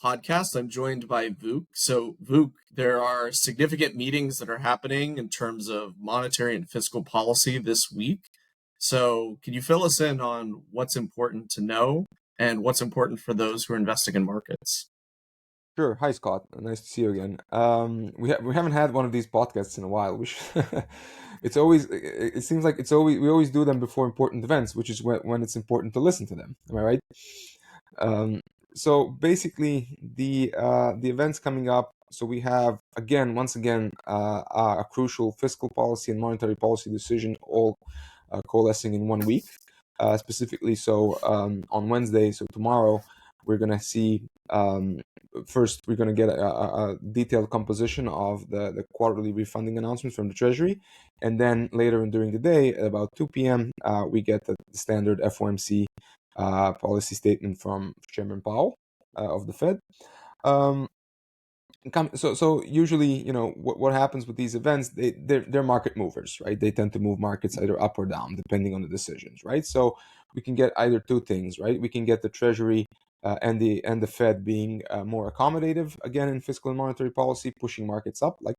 podcast. I'm joined by Vuk. So, Vuk, there are significant meetings that are happening in terms of monetary and fiscal policy this week. So, can you fill us in on what's important to know and what's important for those who are investing in markets? Sure. Hi, Scott. Nice to see you again. We haven't had one of these podcasts in a while. It seems like we always do them before important events, which is when it's important to listen to them. Am I right? Um, so basically, the events coming up. So we have once again, a crucial fiscal policy and monetary policy decision all coalescing in 1 week. Specifically, so on Wednesday, so tomorrow, we're gonna see. First, we're going to get a detailed composition of the quarterly refunding announcements from the Treasury. And then later during the day, at about 2 p.m., we get the standard FOMC policy statement from Chairman Powell of the Fed. So usually, what happens with these events, they're market movers, right? They tend to move markets either up or down, depending on the decisions, right? So we can get either two things, right? We can get the Treasury and the Fed being more accommodative again in fiscal and monetary policy, pushing markets up like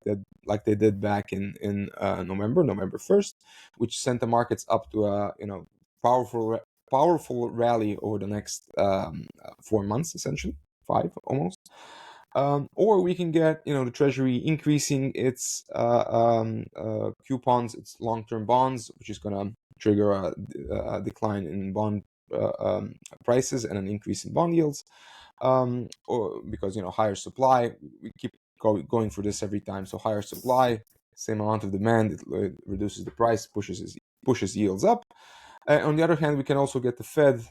they did back in November 1st, which sent the markets up to a powerful rally over the next 4 months, essentially 5 almost. Or we can get the Treasury increasing its coupons, its long-term bonds, which is going to trigger a decline in bond prices and an increase in bond yields, or because higher supply. We keep going for this every time. So higher supply, same amount of demand, it reduces the price, pushes yields up. On the other hand, we can also get the Fed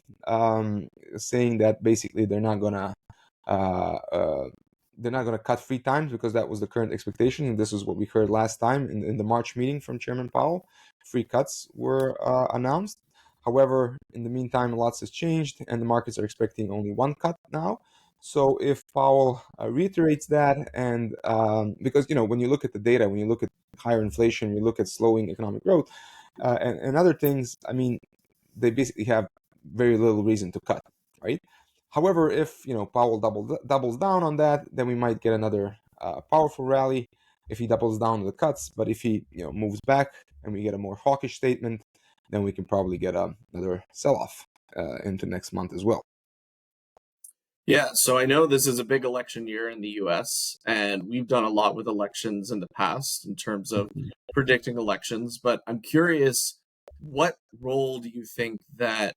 saying that basically they're not gonna cut 3 times, because that was the current expectation, and this is what we heard last time in the March meeting from Chairman Powell. 3 cuts were announced. However, in the meantime, lots has changed, and the markets are expecting only 1 cut now. So if Powell reiterates that, and because when you look at the data, when you look at higher inflation, you look at slowing economic growth, and other things, I mean, they basically have very little reason to cut, right? However, if Powell doubles down on that, then we might get another powerful rally if he doubles down on the cuts. But if he moves back and we get a more hawkish statement, then we can probably get another sell-off into next month as well. Yeah, so I know this is a big election year in the US, and we've done a lot with elections in the past in terms of predicting elections, but I'm curious, what role do you think that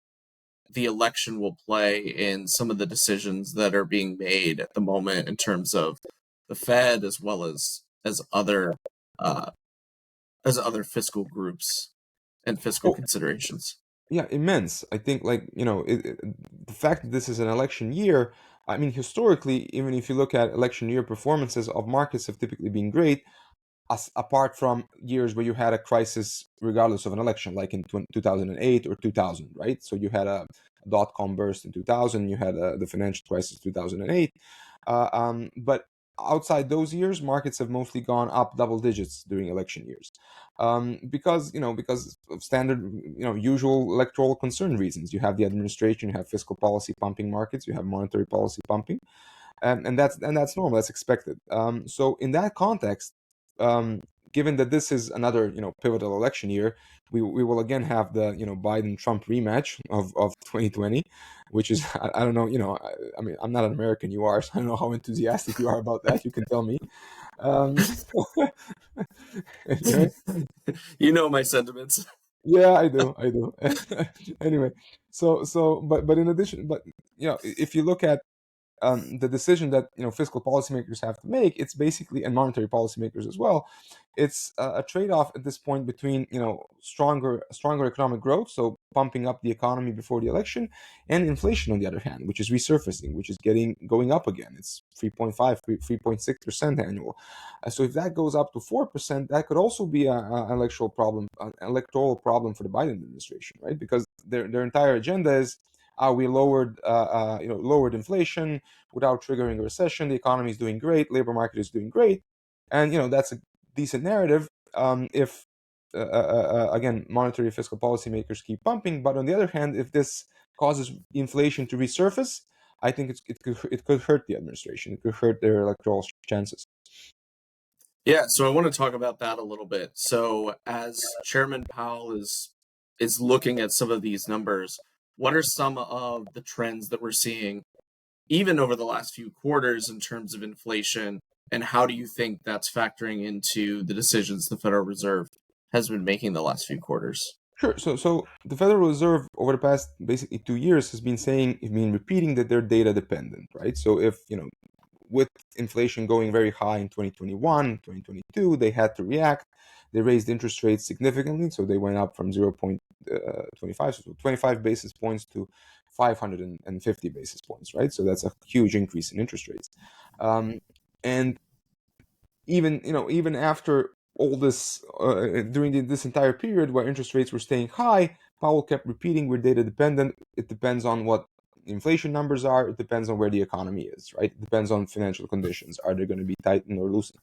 the election will play in some of the decisions that are being made at the moment in terms of the Fed as well as other fiscal groups and fiscal considerations? Yeah, immense. I think, the fact that this is an election year, I mean, historically, even if you look at election year performances of markets have typically been great, apart from years where you had a crisis regardless of an election, like in 2008 or 2000, right? So you had a dot-com burst in 2000, you had the financial crisis 2008. But outside those years, markets have mostly gone up double digits during election years, because of standard, usual electoral concern reasons. You have the administration, you have fiscal policy pumping markets, you have monetary policy pumping, and that's normal, that's expected. So in that context, given that this is another pivotal election year, we will again have the Biden-Trump rematch of 2020, which is I don't know, I mean, I'm not an American, you are, so I don't know how enthusiastic you are about that. You can tell me. Anyway, You know my sentiments. yeah, I do. Anyway, but in addition, if you look at the decision that fiscal policymakers have to make, it's basically, and monetary policymakers as well, it's a trade-off at this point between stronger economic growth, so pumping up the economy before the election, and inflation on the other hand, which is resurfacing, which is going up again. It's 3.6% annual. So if that goes up to 4%, that could also be an electoral problem for the Biden administration, right? Because their entire agenda is, we lowered inflation without triggering a recession. The economy is doing great. Labor market is doing great, and that's a decent narrative. If again, monetary fiscal policymakers keep pumping, but on the other hand, if this causes inflation to resurface, I think it could hurt the administration. It could hurt their electoral chances. Yeah, so I want to talk about that a little bit. So as Chairman Powell is looking at some of these numbers, what are some of the trends that we're seeing even over the last few quarters in terms of inflation, and how do you think that's factoring into the decisions the Federal Reserve has been making the last few quarters? Sure. So the Federal Reserve over the past basically 2 years has been repeating that they're data dependent, right? So if, with inflation going very high in 2021, 2022, they had to react. They raised interest rates significantly. So they went up from 0.25, so 25 basis points to 550 basis points, right? So that's a huge increase in interest rates. And even after all this, during this entire period where interest rates were staying high, Powell kept repeating we're data dependent. It depends on what inflation numbers are. It depends on where the economy is, right? It depends on financial conditions. Are they going to be tightened or loosened?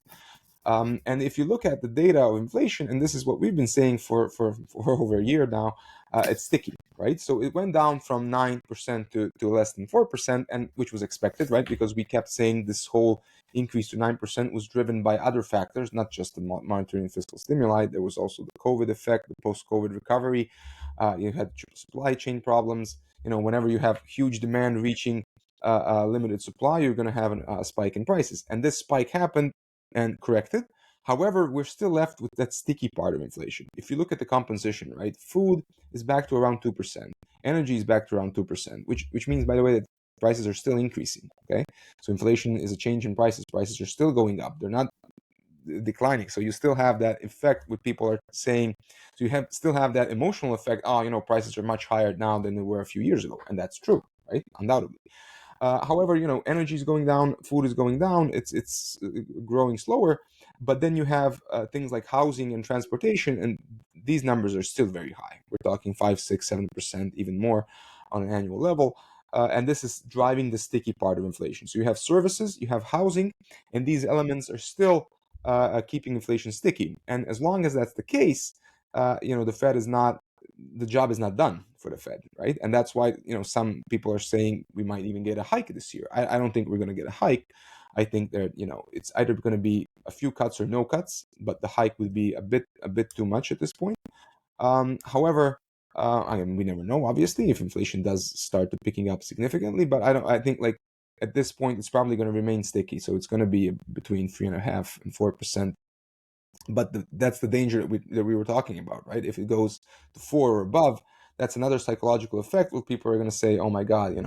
And if you look at the data of inflation, and this is what we've been saying for over a year now, it's sticky, right? So it went down from 9% to less than 4%, and which was expected, right? Because we kept saying this whole increase to 9% was driven by other factors, not just the monetary and fiscal stimuli. There was also the COVID effect, the post-COVID recovery. You had supply chain problems. Whenever you have huge demand reaching limited supply, you're going to have a spike in prices. And this spike happened and corrected. However, we're still left with that sticky part of inflation. If you look at the composition, right, food is back to around 2%. Energy is back to around 2%, which means, by the way, that prices are still increasing. Okay, so inflation is a change in prices. Prices are still going up. They're not declining. So you still have that effect with people are saying, so you still have that emotional effect. Oh, prices are much higher now than they were a few years ago. And that's true, right? Undoubtedly. However, energy is going down, food is going down. It's growing slower, but then you have things like housing and transportation, and these numbers are still very high. We're talking 5, 6, 7%, even more on an annual level. And this is driving the sticky part of inflation. So you have services, you have housing, and these elements are still keeping inflation sticky. And as long as that's the case, the Fed is not the job is not done for the Fed, right? And that's why some people are saying we might even get a hike this year. I don't think we're going to get a hike. I think that it's either going to be a few cuts or no cuts, but the hike would be a bit too much at this point. However, we never know. Obviously, if inflation does start to picking up significantly, but I think like at this point it's probably going to remain sticky. So it's going to be between 3.5% and 4%. But that's the danger that we were talking about, right? If it goes to 4 or above, that's another psychological effect where people are going to say, "Oh my God,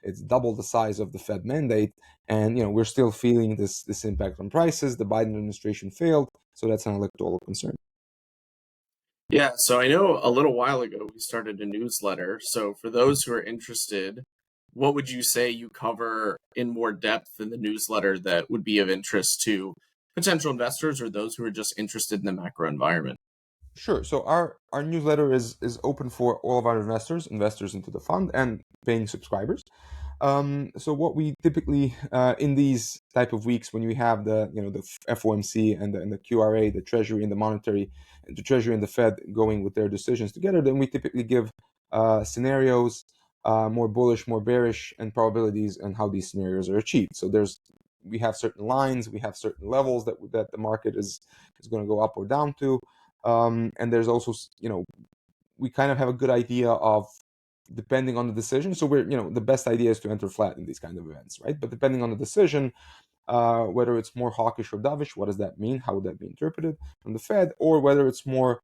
it's double the size of the Fed mandate," and we're still feeling this impact on prices. The Biden administration failed, so that's an electoral concern. Yeah, so I know a little while ago we started a newsletter. So for those who are interested, what would you say you cover in more depth in the newsletter that would be of interest to potential investors or those who are just interested in the macro environment? Sure. So our newsletter is open for all of our investors into the fund, and paying subscribers. So what we typically in these type of weeks when we have the FOMC and the QRA, the Treasury and the Fed going with their decisions together, then we typically give scenarios, more bullish, more bearish, and probabilities and how these scenarios are achieved. So we have certain lines, we have certain levels that the market is going to go up or down to. And there's also, we kind of have a good idea of depending on the decision. So the best idea is to enter flat in these kind of events, right? But depending on the decision, whether it's more hawkish or dovish, what does that mean? How would that be interpreted from the Fed? Or whether it's more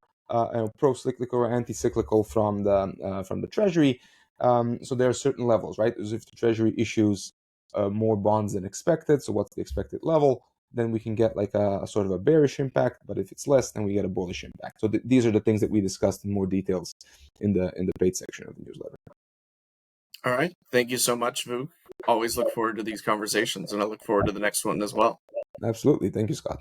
pro-cyclical or anti-cyclical from the Treasury. So there are certain levels, right? As if the Treasury issues more bonds than expected. So what's the expected level? Then we can get like a sort of a bearish impact. But if it's less, then we get a bullish impact. So these are the things that we discussed in more details in the paid section of the newsletter. All right. Thank you so much, Vuk. Always look forward to these conversations, and I look forward to the next one as well. Absolutely. Thank you, Scott.